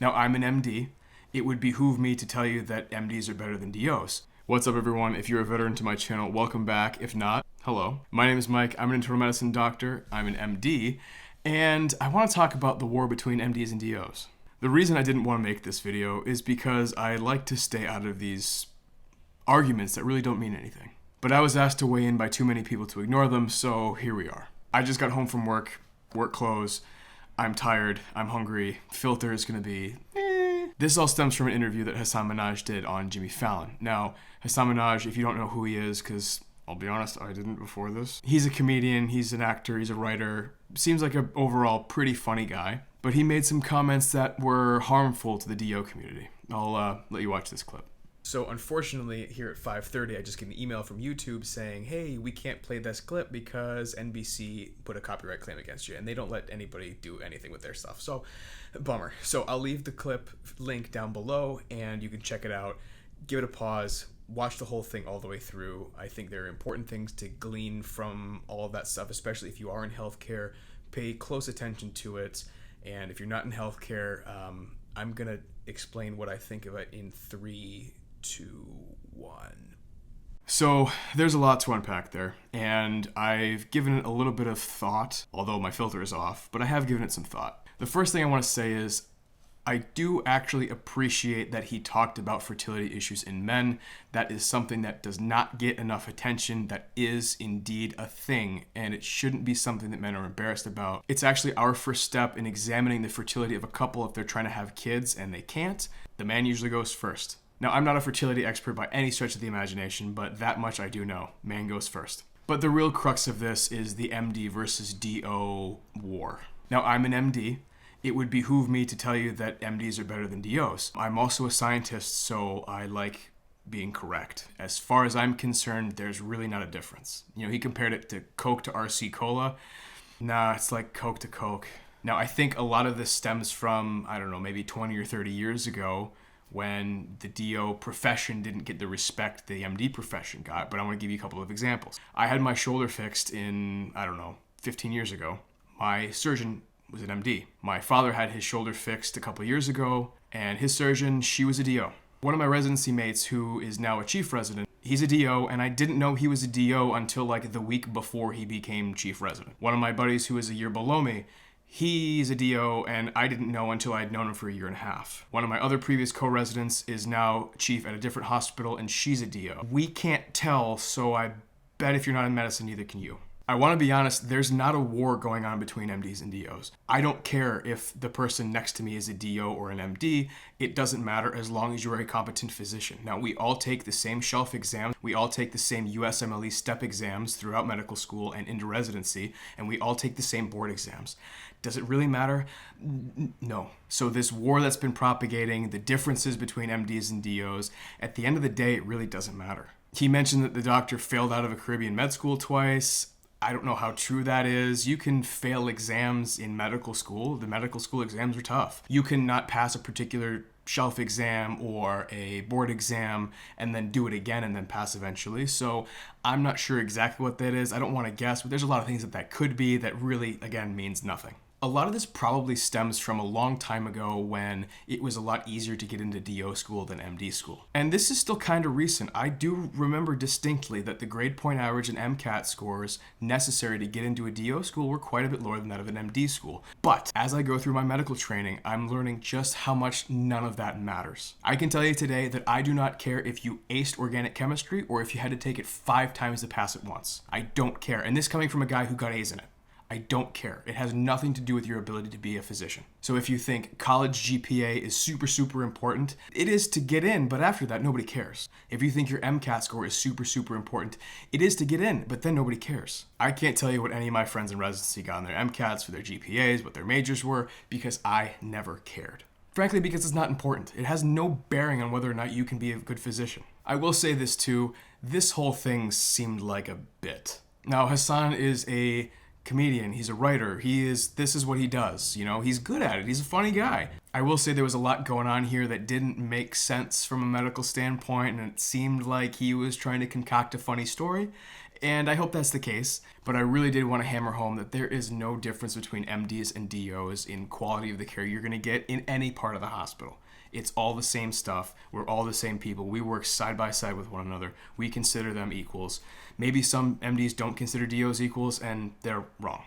Now, I'm an MD. It would behoove me to tell you that MDs are better than DOs. What's up, everyone? If you're a veteran to my channel, welcome back. If not, hello. My name is Mike. I'm an internal medicine doctor. I'm an MD. And I want to talk about the war between MDs and DOs. The reason I didn't want to make this video is because I like to stay out of these arguments that really don't mean anything. But I was asked to weigh in by too many people to ignore them, so here we are. I just got home from work clothes. I'm tired, I'm hungry, filter is gonna be This all stems from an interview that Hasan Minhaj did on Jimmy Fallon. Now, Hasan Minhaj, if you don't know who he is, because I'll be honest, I didn't before this. He's a comedian, he's an actor, he's a writer, seems like an overall pretty funny guy, but he made some comments that were harmful to the DO community. I'll let you watch this clip. So unfortunately, here at 5:30, I just get an email from YouTube saying, hey, we can't play this clip because NBC put a copyright claim against you, and they don't let anybody do anything with their stuff. So, bummer. So I'll leave the clip link down below, and you can check it out. Give it a pause. Watch the whole thing all the way through. I think there are important things to glean from all of that stuff, especially if you are in healthcare. Pay close attention to it. And if you're not in healthcare, I'm going to explain what I think of it in 3, 2, 1. So there's a lot to unpack there, and I've given it a little bit of thought, although my filter is off, but I have given it some thought. The first thing I want to say is I do actually appreciate that he talked about fertility issues in men. That is something that does not get enough attention. That is indeed a thing, and it shouldn't be something that men are embarrassed about. It's actually our first step in examining the fertility of a couple if they're trying to have kids and they can't. The man usually goes first. Now, I'm not a fertility expert by any stretch of the imagination, but that much I do know. Man goes first. But the real crux of this is the MD versus DO war. Now, I'm an MD. It would behoove me to tell you that MDs are better than DOs. I'm also a scientist, so I like being correct. As far as I'm concerned, there's really not a difference. You know, he compared it to Coke to RC Cola. Nah, it's like Coke to Coke. Now, I think a lot of this stems from, I don't know, maybe 20 or 30 years ago, when the DO profession didn't get the respect the MD profession got, but I want to give you a couple of examples. I had my shoulder fixed in, 15 years ago. My surgeon was an MD. My father had his shoulder fixed a couple of years ago, and his surgeon, she was a DO. One of my residency mates, who is now a chief resident, he's a DO, and I didn't know he was a DO until like the week before he became chief resident. One of my buddies who is a year below me, he's a DO, and I didn't know until I'd known him for a year and a half. One of my other previous co-residents is now chief at a different hospital, and she's a DO. We can't tell, so I bet if you're not in medicine, neither can you. I want to be honest, there's not a war going on between MDs and DOs. I don't care if the person next to me is a DO or an MD. It doesn't matter as long as you're a competent physician. Now, we all take the same shelf exams. We all take the same USMLE step exams throughout medical school and into residency, and we all take the same board exams. Does it really matter? No. So this war that's been propagating, the differences between MDs and DOs, at the end of the day, it really doesn't matter. He mentioned that the doctor failed out of a Caribbean med school twice. I don't know how true that is. You can fail exams in medical school. The medical school exams are tough. You can not pass a particular shelf exam or a board exam and then do it again and then pass eventually. So I'm not sure exactly what that is. I don't want to guess, but there's a lot of things that could be that really, again, means nothing. A lot of this probably stems from a long time ago when it was a lot easier to get into DO school than MD school. And this is still kind of recent. I do remember distinctly that the grade point average and MCAT scores necessary to get into a DO school were quite a bit lower than that of an MD school. But as I go through my medical training, I'm learning just how much none of that matters. I can tell you today that I do not care if you aced organic chemistry or if you had to take it 5 times to pass it once. I don't care. And this coming from a guy who got A's in it. I don't care. It has nothing to do with your ability to be a physician. So if you think college GPA is super, super important, it is to get in, but after that, nobody cares. If you think your MCAT score is super, super important, it is to get in, but then nobody cares. I can't tell you what any of my friends in residency got on their MCATs for their GPAs, what their majors were, because I never cared. Frankly, because it's not important. It has no bearing on whether or not you can be a good physician. I will say this too, this whole thing seemed like a bit. Now, Hasan is a comedian, he's a writer, this is what he does, he's good at it, he's a funny guy. I will say there was a lot going on here that didn't make sense from a medical standpoint, and it seemed like he was trying to concoct a funny story, And I hope that's the case, but I really did want to hammer home that there is no difference between MDs and DOs in quality of the care you're going to get in any part of the hospital. It's all the same stuff. We're all the same people. We work side by side with one another. We consider them equals. Maybe some MDs don't consider DOs equals, and they're wrong.